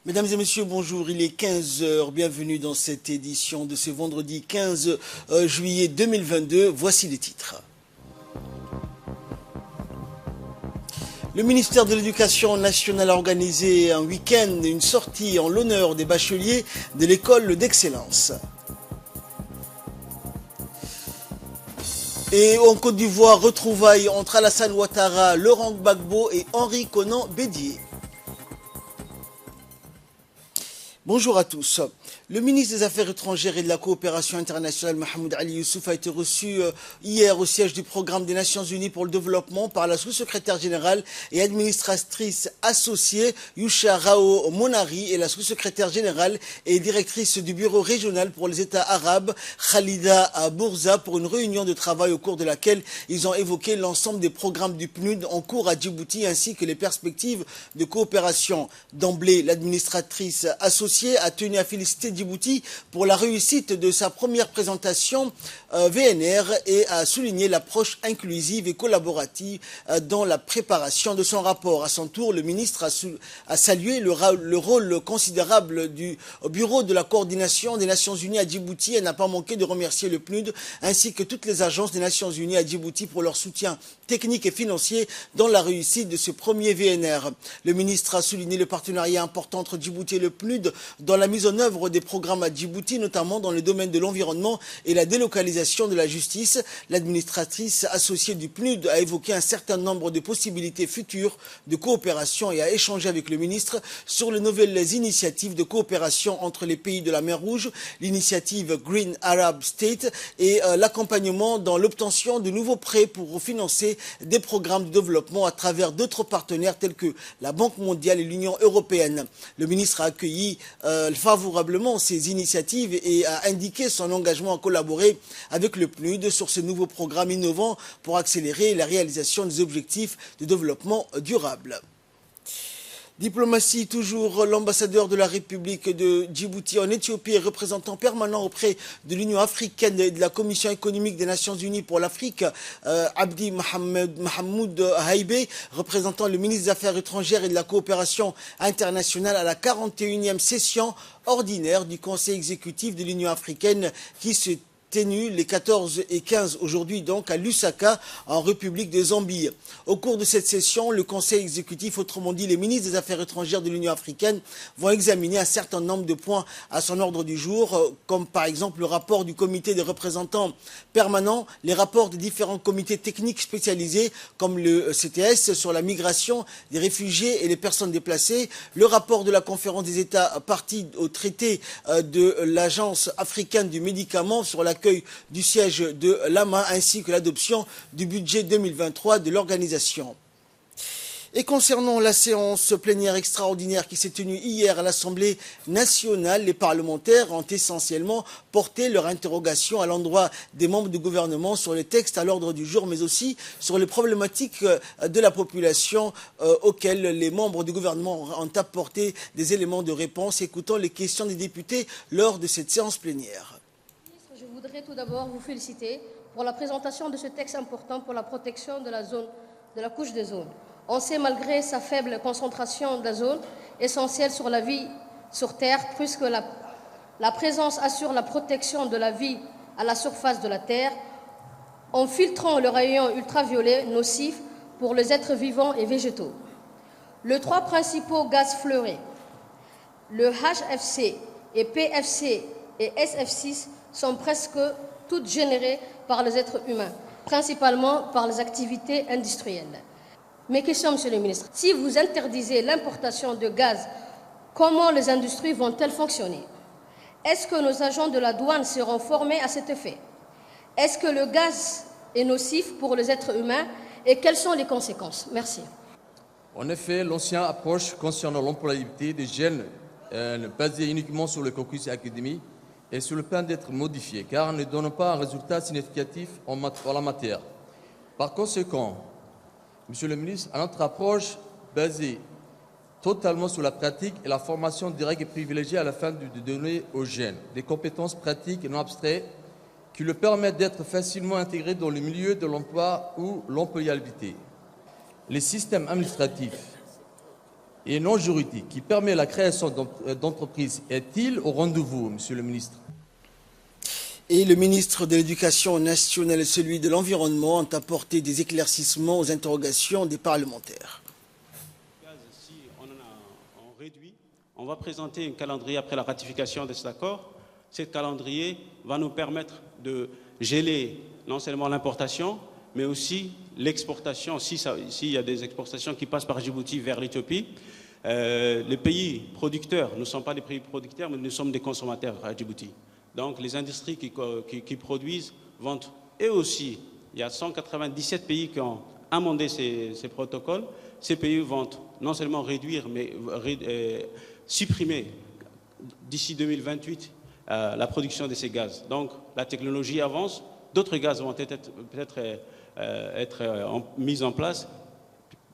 Mesdames et messieurs, bonjour, il est 15 heures. Bienvenue dans cette édition de ce vendredi 15 juillet 2022. Voici les titres. Le ministère de l'Éducation nationale a organisé un week-end, une sortie en l'honneur des bacheliers de l'école d'excellence. Et en Côte d'Ivoire, retrouvailles entre Alassane Ouattara, Laurent Gbagbo et Henri Konan Bédié. Bonjour à tous. Le ministre des Affaires étrangères et de la coopération internationale, Mahmoud Ali Youssouf, a été reçu hier au siège du programme des Nations Unies pour le développement par la sous-secrétaire générale et administratrice associée Yusha Rao Monari et la sous-secrétaire générale et directrice du bureau régional pour les États arabes, Khalida Bourza, pour une réunion de travail au cours de laquelle ils ont évoqué l'ensemble des programmes du PNUD en cours à Djibouti ainsi que les perspectives de coopération. D'emblée, l'administratrice associée a tenu à féliciter Djibouti pour la réussite de sa première présentation VNR et a souligné l'approche inclusive et collaborative dans la préparation de son rapport. À son tour, le ministre a salué le rôle considérable du Bureau de la coordination des Nations Unies à Djibouti et n'a pas manqué de remercier le PNUD ainsi que toutes les agences des Nations Unies à Djibouti pour leur soutien technique et financier dans la réussite de ce premier VNR. Le ministre a souligné le partenariat important entre Djibouti et le PNUD dans la mise en œuvre des programmes à Djibouti, notamment dans le domaine de l'environnement et la délocalisation de la justice. L'administratrice associée du PNUD a évoqué un certain nombre de possibilités futures de coopération et a échangé avec le ministre sur les nouvelles initiatives de coopération entre les pays de la mer Rouge, l'initiative Green Arab State et l'accompagnement dans l'obtention de nouveaux prêts pour financer des programmes de développement à travers d'autres partenaires tels que la Banque mondiale et l'Union européenne. Le ministre a accueilli favorablement ces initiatives et a indiqué son engagement à collaborer avec le PNUD sur ce nouveau programme innovant pour accélérer la réalisation des objectifs de développement durable. Diplomatie toujours, l'ambassadeur de la République de Djibouti en Éthiopie et représentant permanent auprès de l'Union africaine et de la Commission économique des Nations Unies pour l'Afrique, Abdi Mahamoud Haïbé, représentant le ministre des Affaires étrangères et de la coopération internationale à la 41e session ordinaire du Conseil exécutif de l'Union africaine qui se tenu les 14 et 15 aujourd'hui donc à Lusaka en République de Zambie. Au cours de cette session, le Conseil exécutif, autrement dit les ministres des Affaires étrangères de l'Union africaine, vont examiner un certain nombre de points à son ordre du jour, comme par exemple le rapport du comité des représentants permanents, les rapports des différents comités techniques spécialisés comme le CTS sur la migration des réfugiés et les personnes déplacées, le rapport de la conférence des États partis au traité de l'Agence africaine du médicament sur l'accueil du siège de l'AMA ainsi que l'adoption du budget 2023 de l'organisation. Et concernant la séance plénière extraordinaire qui s'est tenue hier à l'Assemblée nationale, les parlementaires ont essentiellement porté leur interrogation à l'endroit des membres du gouvernement sur les textes à l'ordre du jour, mais aussi sur les problématiques de la population auxquelles les membres du gouvernement ont apporté des éléments de réponse, écoutant les questions des députés lors de cette séance plénière. Je voudrais tout d'abord vous féliciter pour la présentation de ce texte important pour la protection de la couche des zones. On sait, malgré sa faible concentration d'ozone, essentielle sur la vie sur Terre, puisque la présence assure la protection de la vie à la surface de la Terre, en filtrant le rayon ultraviolet nocif pour les êtres vivants et végétaux. Les trois principaux gaz fluorés, le HFC et PFC et SF6, sont presque toutes générées par les êtres humains, principalement par les activités industrielles. Mes questions, Monsieur le ministre, si vous interdisez l'importation de gaz, comment les industries vont-elles fonctionner? Est-ce que nos agents de la douane seront formés à cet effet? Est-ce que le gaz est nocif pour les êtres humains et quelles sont les conséquences? Merci. En effet, l'ancienne approche concernant l'employabilité des jeunes basée uniquement sur le caucus académique est sur le point d'être modifiée car elle ne donne pas un résultat significatif en la matière. Par conséquent, Monsieur le ministre, à notre approche basée totalement sur la pratique et la formation directe et privilégiée à la fin de donner aux jeunes des compétences pratiques et non abstraites qui leur permettent d'être facilement intégrés dans le milieu de l'emploi ou l'employabilité. Les systèmes administratifs et non juridique qui permet la création d'entreprises est-il au rendez-vous, Monsieur le ministre? Et le ministre de l'Éducation nationale et celui de l'Environnement ont apporté des éclaircissements aux interrogations des parlementaires. Si on réduit, on va présenter un calendrier après la ratification de cet accord. Ce calendrier va nous permettre de geler non seulement l'importation, mais aussi l'exportation, s'il y a des exportations qui passent par Djibouti vers l'Éthiopie. Les pays producteurs ne sont pas des pays producteurs, mais nous sommes des consommateurs à Djibouti. Donc les industries qui produisent, vendent, et aussi, il y a 197 pays qui ont amendé ces protocoles. Ces pays vont non seulement réduire, mais supprimer d'ici 2028 la production de ces gaz. Donc la technologie avance, d'autres gaz vont peut-être être mis en place.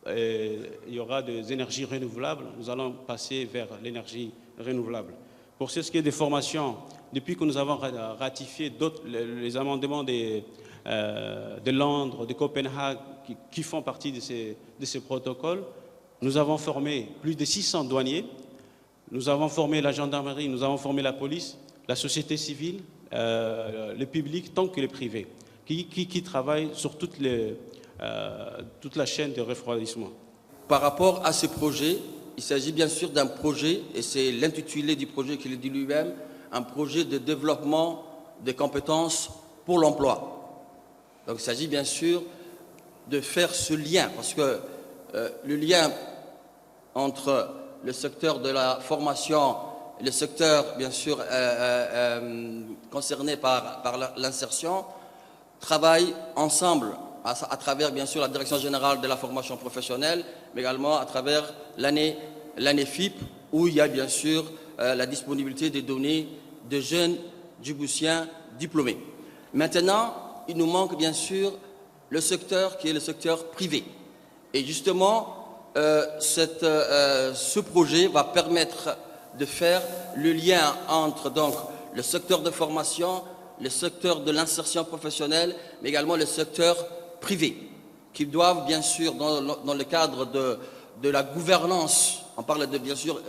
Il y aura des énergies renouvelables. Nous allons passer vers l'énergie renouvelable. Pour ce qui est des formations, depuis que nous avons ratifié les amendements de Londres, de Copenhague, qui font partie de ces protocoles, nous avons formé plus de 600 douaniers, nous avons formé la gendarmerie, nous avons formé la police, la société civile, le public, tant que le privé, qui travaillent sur toute la chaîne de refroidissement. Par rapport à ce projet, il s'agit bien sûr d'un projet, et c'est l'intitulé du projet qui le dit lui-même, un projet de développement des compétences pour l'emploi. Donc il s'agit bien sûr de faire ce lien, parce que le lien entre le secteur de la formation et le secteur bien sûr concerné par l'insertion travaillent ensemble à travers bien sûr la Direction générale de la formation professionnelle, mais également à travers l'année FIP, où il y a bien sûr la disponibilité des données de jeunes djiboutiens diplômés. Maintenant, il nous manque bien sûr le secteur qui est le secteur privé. Et justement, ce projet va permettre de faire le lien entre donc, le secteur de formation, le secteur de l'insertion professionnelle, mais également le secteur privé, qui doivent bien sûr, dans le cadre de la gouvernance, on parle de bien sûr,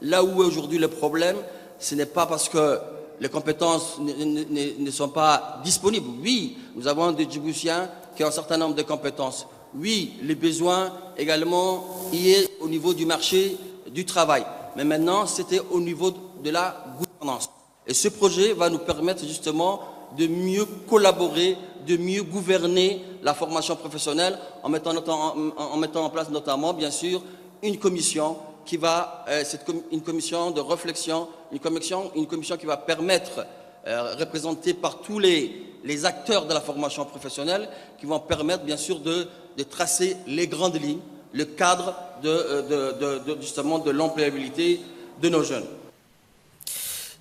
là où est aujourd'hui le problème, ce n'est pas parce que les compétences ne sont pas disponibles. Oui, nous avons des Djiboutiens qui ont un certain nombre de compétences. Oui, les besoins également y est au niveau du marché du travail. Mais maintenant, c'était au niveau de la gouvernance. Et ce projet va nous permettre justement de mieux collaborer, de mieux gouverner la formation professionnelle en mettant en place notamment, bien sûr, une commission qui va, une commission de réflexion, une commission qui va permettre, représentée par tous les acteurs de la formation professionnelle, qui vont permettre bien sûr de tracer les grandes lignes, le cadre justement de l'employabilité de nos jeunes.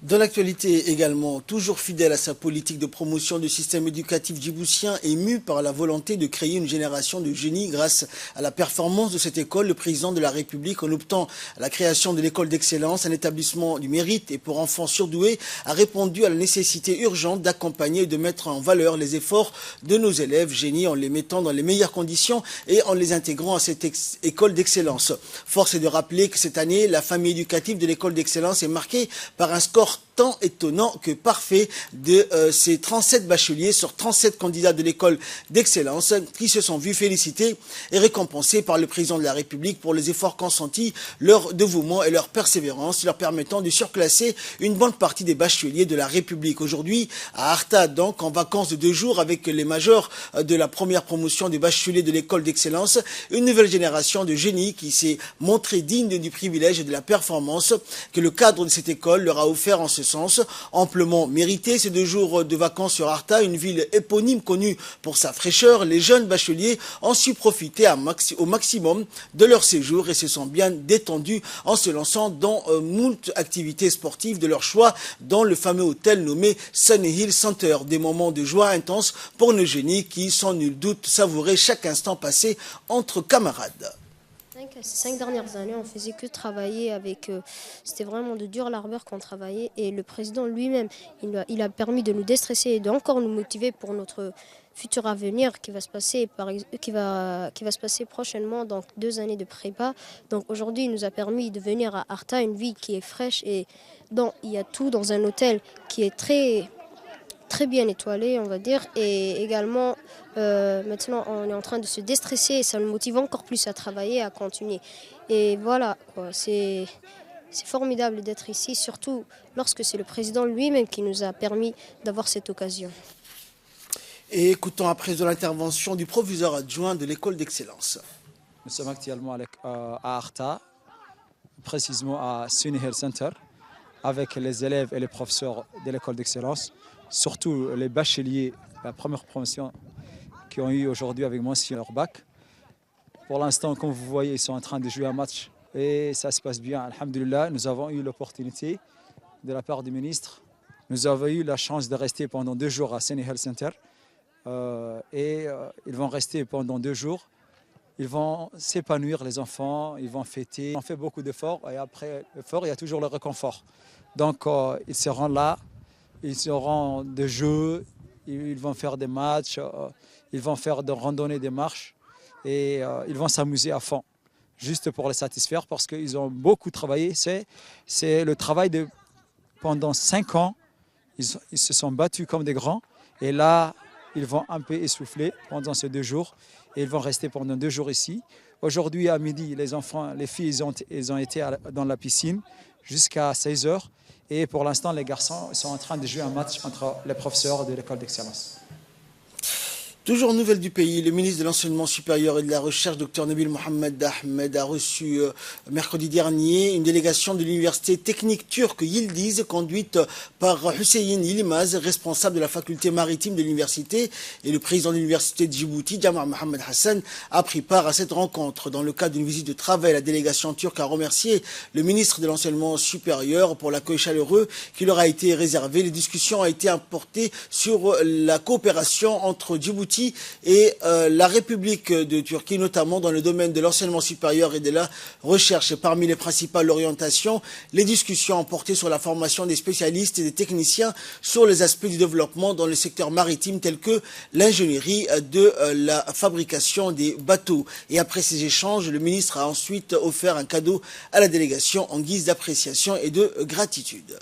Dans l'actualité également, toujours fidèle à sa politique de promotion du système éducatif djiboutien, ému par la volonté de créer une génération de génies grâce à la performance de cette école, le président de la République, en optant à la création de l'école d'excellence, un établissement du mérite et pour enfants surdoués, a répondu à la nécessité urgente d'accompagner et de mettre en valeur les efforts de nos élèves génies en les mettant dans les meilleures conditions et en les intégrant à cette école d'excellence. Force est de rappeler que cette année, la famille éducative de l'école d'excellence est marquée par un score tant étonnant que parfait de ces 37 bacheliers sur 37 candidats de l'école d'excellence qui se sont vus félicités et récompensés par le président de la République pour les efforts consentis, leur dévouement et leur persévérance, leur permettant de surclasser une bonne partie des bacheliers de la République. Aujourd'hui, à Arta, donc, en vacances de 2 jours avec les majors de la première promotion des bacheliers de l'école d'excellence, une nouvelle génération de génies qui s'est montrée digne du privilège et de la performance que le cadre de cette école leur a offert en ce sens, amplement mérité ces 2 jours de vacances sur Arta, une ville éponyme connue pour sa fraîcheur. Les jeunes bacheliers ont su profiter au maximum de leur séjour et se sont bien détendus en se lançant dans moult activités sportives de leur choix dans le fameux hôtel nommé Sunny Hill Center. Des moments de joie intense pour nos génies qui, sans nul doute, savouraient chaque instant passé entre camarades. Ces 5 dernières années, on faisait que travailler avec... c'était vraiment de dur labeur qu'on travaillait. Et le président lui-même, il a permis de nous déstresser et d'encore nous motiver pour notre futur avenir qui va se passer, qui va se passer prochainement, donc 2 années de prépa. Donc aujourd'hui, il nous a permis de venir à Arta, une ville qui est fraîche et dont il y a tout dans un hôtel qui est très bien étoilé, on va dire. Et également, maintenant, on est en train de se déstresser et ça nous motive encore plus à travailler, à continuer. Et voilà, quoi, c'est formidable d'être ici, surtout lorsque c'est le président lui-même qui nous a permis d'avoir cette occasion. Et écoutons à présent l'intervention du proviseur adjoint de l'école d'excellence. Nous sommes actuellement à Arta, précisément à SUNY Health Center, avec les élèves et les professeurs de l'école d'excellence, surtout les bacheliers, la première promotion qui ont eu aujourd'hui avec moi sur leur bac. Pour l'instant, comme vous voyez, ils sont en train de jouer un match et ça se passe bien, alhamdulillah. Nous avons eu l'opportunité de la part du ministre. Nous avons eu la chance de rester pendant 2 jours à SUNY Health Center. Ils vont rester pendant 2 jours. Ils vont s'épanouir, les enfants, ils vont fêter. On fait beaucoup d'efforts et après l'effort, il y a toujours le réconfort. Donc, ils seront là, ils auront des jeux, ils vont faire des matchs, ils vont faire des randonnées, des marches et ils vont s'amuser à fond, juste pour les satisfaire parce qu'ils ont beaucoup travaillé. C'est le travail de pendant 5 ans, ils se sont battus comme des grands et là, ils vont un peu essouffler pendant ces 2 jours et ils vont rester pendant 2 jours ici. Aujourd'hui à midi, les enfants, les filles, ils ont été dans la piscine jusqu'à 16 h. Et pour l'instant, les garçons sont en train de jouer un match entre les professeurs de l'école d'excellence. Toujours nouvelle du pays, le ministre de l'Enseignement supérieur et de la Recherche, Dr Nabil Mohamed Ahmed, a reçu mercredi dernier une délégation de l'université technique turque Yildiz, conduite par Hussein Yilmaz, responsable de la faculté maritime de l'université, et le président de l'université de Djibouti, Jamar Mohamed Hassan, a pris part à cette rencontre. Dans le cadre d'une visite de travail, la délégation turque a remercié le ministre de l'Enseignement supérieur pour l'accueil chaleureux qui leur a été réservé. Les discussions ont été portées sur la coopération entre Djibouti et la République de Turquie, notamment dans le domaine de l'enseignement supérieur et de la recherche. Parmi les principales orientations, les discussions ont porté sur la formation des spécialistes et des techniciens sur les aspects du développement dans le secteur maritime tels que l'ingénierie de la fabrication des bateaux. Et après ces échanges, le ministre a ensuite offert un cadeau à la délégation en guise d'appréciation et de gratitude.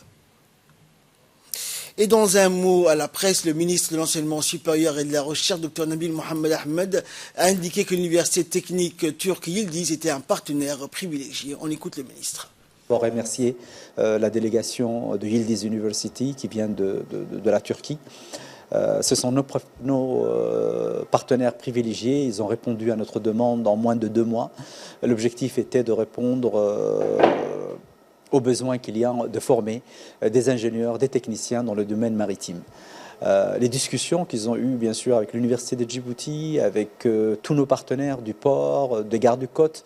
Et dans un mot à la presse, le ministre de l'Enseignement supérieur et de la Recherche, Dr Nabil Mohamed Ahmed, a indiqué que l'université technique turque Yildiz était un partenaire privilégié. On écoute le ministre. Pour remercier la délégation de Yildiz University qui vient de la Turquie. Ce sont nos partenaires privilégiés. Ils ont répondu à notre demande en moins de 2 mois. L'objectif était de répondre aux besoins qu'il y a de former des ingénieurs, des techniciens dans le domaine maritime. Les discussions qu'ils ont eues, bien sûr, avec l'Université de Djibouti, avec tous nos partenaires du port, des gardes-côtes,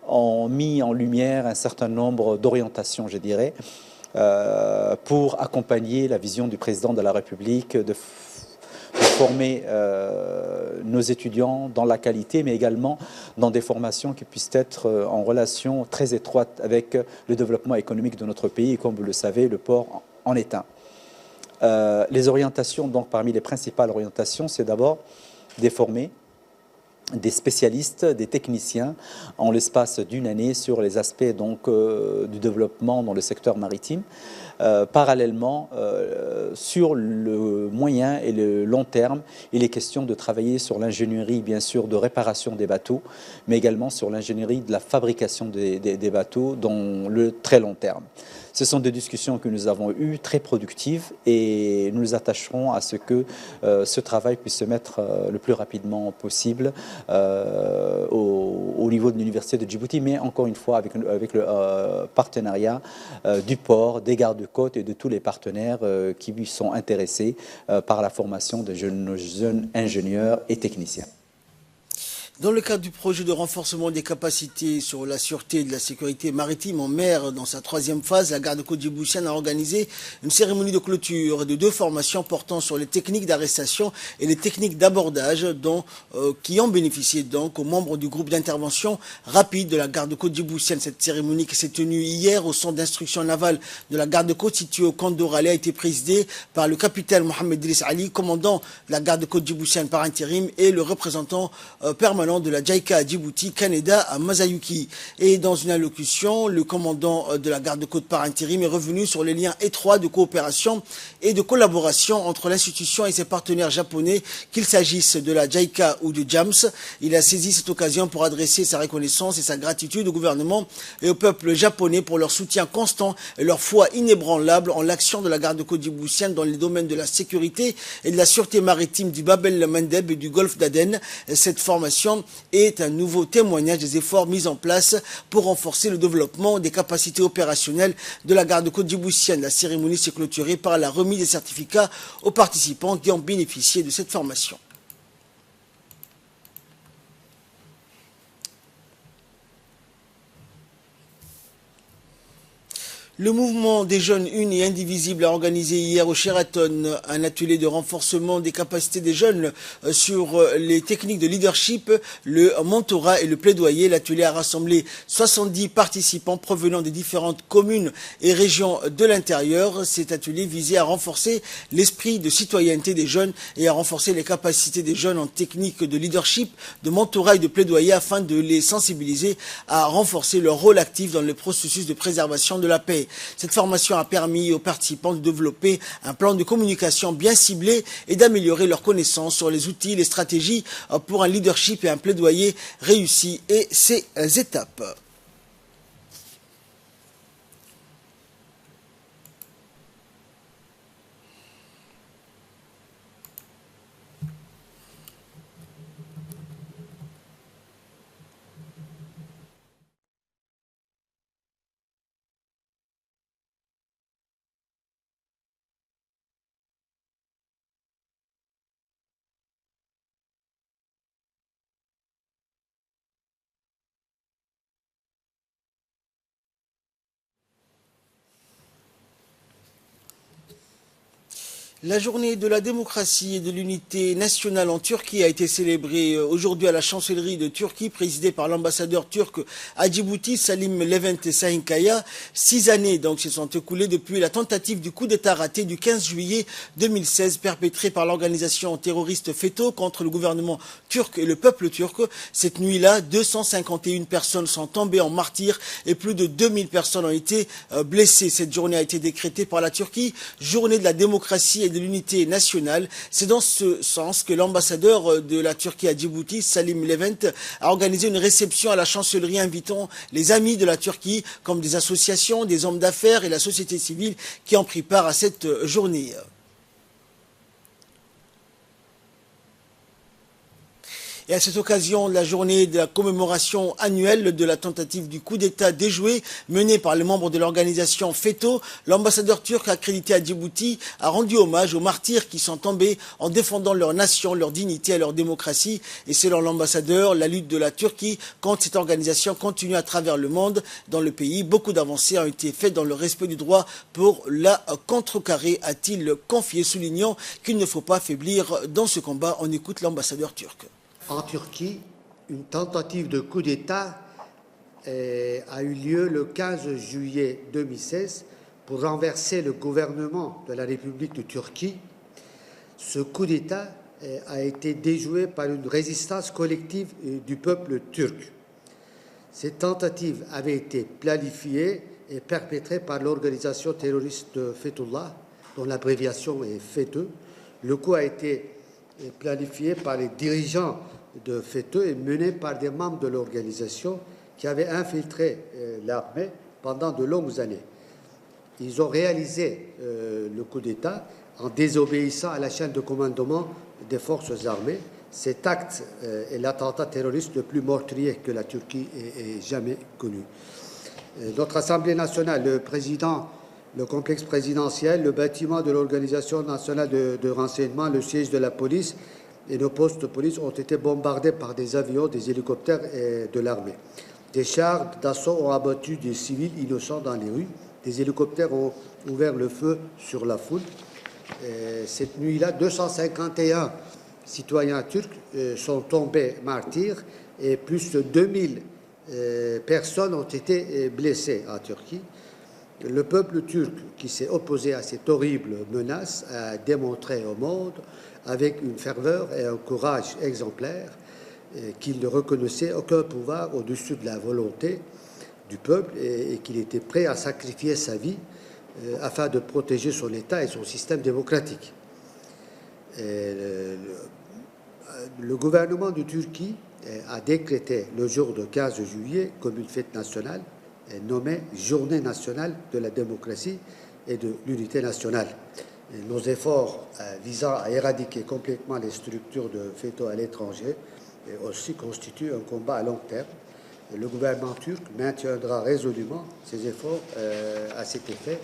ont mis en lumière un certain nombre d'orientations, je dirais, pour accompagner la vision du président de la République de former nos étudiants dans la qualité, mais également dans des formations qui puissent être en relation très étroite avec le développement économique de notre pays. Et comme vous le savez, le port en est un. Les orientations, donc parmi les principales orientations, c'est d'abord de former des spécialistes, des techniciens en l'espace d'1 année sur les aspects donc du développement dans le secteur maritime. Parallèlement, sur le moyen et le long terme, il est question de travailler sur l'ingénierie, bien sûr, de réparation des bateaux, mais également sur l'ingénierie de la fabrication des bateaux dans le très long terme. Ce sont des discussions que nous avons eues, très productives, et nous nous attacherons à ce que ce travail puisse se mettre le plus rapidement possible au niveau de l'Université de Djibouti, mais encore une fois avec le partenariat du port, des gardes-côtes et de tous les partenaires qui sont intéressés par la formation de jeunes ingénieurs et techniciens. Dans le cadre du projet de renforcement des capacités sur la sûreté et de la sécurité maritime en mer, dans sa troisième phase, la garde-côte djiboutienne a organisé une cérémonie de clôture de 2 formations portant sur les techniques d'arrestation et les techniques d'abordage qui ont bénéficié donc aux membres du groupe d'intervention rapide de la garde-côte djiboutienne. Cette cérémonie qui s'est tenue hier au centre d'instruction navale de la garde-côte situé au camp d'Oralé a été présidée par le capitaine Mohamed Idriss Ali, commandant de la garde-côte djiboutienne par intérim, et le représentant permanent de la JICA à Djibouti, Kaneda à Mazayuki. Et dans une allocution, le commandant de la garde-côte par intérim est revenu sur les liens étroits de coopération et de collaboration entre l'institution et ses partenaires japonais, qu'il s'agisse de la JICA ou de JAMS. Il a saisi cette occasion pour adresser sa reconnaissance et sa gratitude au gouvernement et au peuple japonais pour leur soutien constant et leur foi inébranlable en l'action de la garde-côte djiboutienne dans les domaines de la sécurité et de la sûreté maritime du Bab el-Mandeb et du golfe d'Aden. Cette formation est un nouveau témoignage des efforts mis en place pour renforcer le développement des capacités opérationnelles de la garde-côte djiboutienne. La cérémonie s'est clôturée par la remise des certificats aux participants qui ont bénéficié de cette formation. Le mouvement des jeunes unis et indivisibles a organisé hier au Sheraton un atelier de renforcement des capacités des jeunes sur les techniques de leadership, le mentorat et le plaidoyer. L'atelier a rassemblé 70 participants provenant des différentes communes et régions de l'intérieur. Cet atelier visait à renforcer l'esprit de citoyenneté des jeunes et à renforcer les capacités des jeunes en techniques de leadership, de mentorat et de plaidoyer afin de les sensibiliser à renforcer leur rôle actif dans le processus de préservation de la paix. Cette formation a permis aux participants de développer un plan de communication bien ciblé et d'améliorer leurs connaissances sur les outils, les stratégies pour un leadership et un plaidoyer réussi et ses étapes. La journée de la démocratie et de l'unité nationale en Turquie a été célébrée aujourd'hui à la chancellerie de Turquie, présidée par l'ambassadeur turc à Djibouti, Salim Levent Sahinkaya. 6 années donc se sont écoulées depuis la tentative du coup d'État raté du 15 juillet 2016, perpétrée par l'organisation terroriste FETÖ contre le gouvernement turc et le peuple turc. Cette nuit-là, 251 personnes sont tombées en martyrs et plus de 2000 personnes ont été blessées. Cette journée a été décrétée par la Turquie, journée de la démocratie et de l'unité nationale. C'est dans ce sens que l'ambassadeur de la Turquie à Djibouti, Salim Levent, a organisé une réception à la chancellerie invitant les amis de la Turquie, comme des associations, des hommes d'affaires et la société civile qui ont pris part à cette journée. Et à cette occasion, la journée de la commémoration annuelle de la tentative du coup d'État déjoué menée par les membres de l'organisation FETÖ, l'ambassadeur turc accrédité à Djibouti a rendu hommage aux martyrs qui sont tombés en défendant leur nation, leur dignité et leur démocratie. Et selon l'ambassadeur, la lutte de la Turquie contre cette organisation continue à travers le monde. Dans le pays, beaucoup d'avancées ont été faites dans le respect du droit pour la contrecarrer, a-t-il confié, soulignant qu'il ne faut pas faiblir dans ce combat. On écoute l'ambassadeur turc. En Turquie, une tentative de coup d'État a eu lieu le 15 juillet 2016 pour renverser le gouvernement de la République de Turquie. Ce coup d'État a été déjoué par une résistance collective du peuple turc. Cette tentative avait été planifiée et perpétrée par l'organisation terroriste Fethullah, dont l'abréviation est FETÖ. Le coup a été planifié par les dirigeants de FETÖ et mené par des membres de l'organisation qui avaient infiltré l'armée pendant de longues années. Ils ont réalisé le coup d'État en désobéissant à la chaîne de commandement des forces armées. Cet acte est l'attentat terroriste le plus meurtrier que la Turquie ait jamais connu. Notre Assemblée nationale, le président, le complexe présidentiel, le bâtiment de l'Organisation nationale de renseignement, le siège de la police et nos postes de police ont été bombardés par des avions, des hélicoptères et de l'armée. Des chars d'assaut ont abattu des civils innocents dans les rues. Des hélicoptères ont ouvert le feu sur la foule. Cette nuit-là, 251 citoyens turcs sont tombés martyrs et plus de 2000 personnes ont été blessées en Turquie. Le peuple turc qui s'est opposé à cette horrible menace a démontré au monde avec une ferveur et un courage exemplaires qu'il ne reconnaissait aucun pouvoir au-dessus de la volonté du peuple et qu'il était prêt à sacrifier sa vie afin de protéger son État et son système démocratique. Le gouvernement de Turquie a décrété le jour de 15 juillet comme une fête nationale nommée Journée nationale de la démocratie et de l'unité nationale. Nos efforts visant à éradiquer complètement les structures de veto à l'étranger aussi constituent un combat à long terme. Le gouvernement turc maintiendra résolument ses efforts à cet effet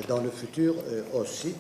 dans le futur aussi.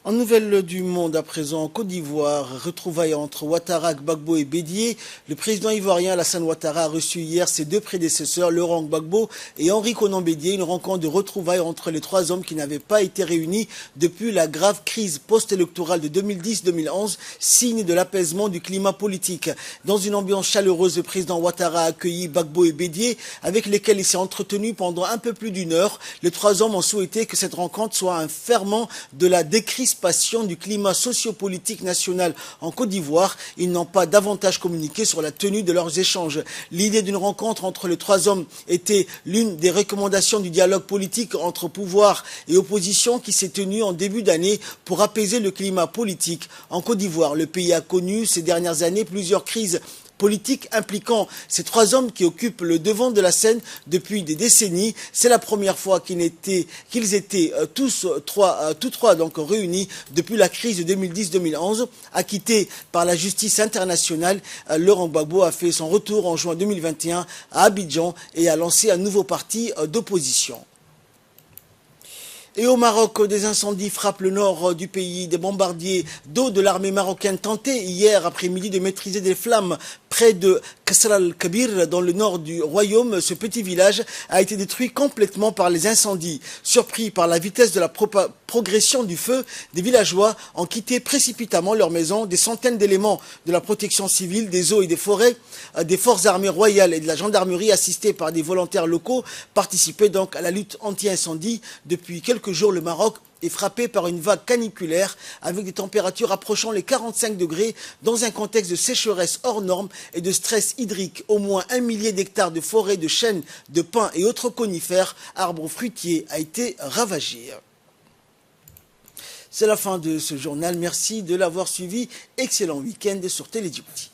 En nouvelles du monde à présent, en Côte d'Ivoire, retrouvailles entre Ouattara, Gbagbo et Bédié. Le président ivoirien Alassane Ouattara a reçu hier ses deux prédécesseurs, Laurent Gbagbo et Henri Konan Bédié, une rencontre de retrouvailles entre les trois hommes qui n'avaient pas été réunis depuis la grave crise post-électorale de 2010-2011, signe de l'apaisement du climat politique. Dans une ambiance chaleureuse, le président Ouattara a accueilli Gbagbo et Bédié, avec lesquels il s'est entretenu pendant un peu plus d'une heure. Les trois hommes ont souhaité que cette rencontre soit un ferment de la décrispation du climat sociopolitique national en Côte d'Ivoire. Ils n'ont pas davantage communiqué sur la tenue de leurs échanges. L'idée d'une rencontre entre les trois hommes était l'une des recommandations du dialogue politique entre pouvoir et opposition qui s'est tenu en début d'année pour apaiser le climat politique en Côte d'Ivoire. Le pays a connu ces dernières années plusieurs crises politique impliquant ces trois hommes qui occupent le devant de la scène depuis des décennies. C'est la première fois qu'ils étaient tous trois donc réunis depuis la crise de 2010-2011. Acquitté par la justice internationale, Laurent Gbagbo a fait son retour en juin 2021 à Abidjan et a lancé un nouveau parti d'opposition. Et au Maroc, des incendies frappent le nord du pays. Des bombardiers d'eau de l'armée marocaine tentaient hier après-midi de maîtriser des flammes près de Kasr al-Kabir, dans le nord du royaume. Ce petit village a été détruit complètement par les incendies. Surpris par la vitesse de la progression du feu, des villageois ont quitté précipitamment leur maison. Des centaines d'éléments de la protection civile, des eaux et des forêts, des forces armées royales et de la gendarmerie assistées par des volontaires locaux participaient donc à la lutte anti-incendie. Depuis quelques jours, le Maroc est frappé par une vague caniculaire avec des températures approchant les 45 degrés dans un contexte de sécheresse hors norme et de stress hydrique. Au moins 1 millier d'hectares de forêts, de chênes, de pins et autres conifères, arbres fruitiers, a été ravagé. C'est la fin de ce journal. Merci de l'avoir suivi. Excellent week-end sur Télé Djibouti.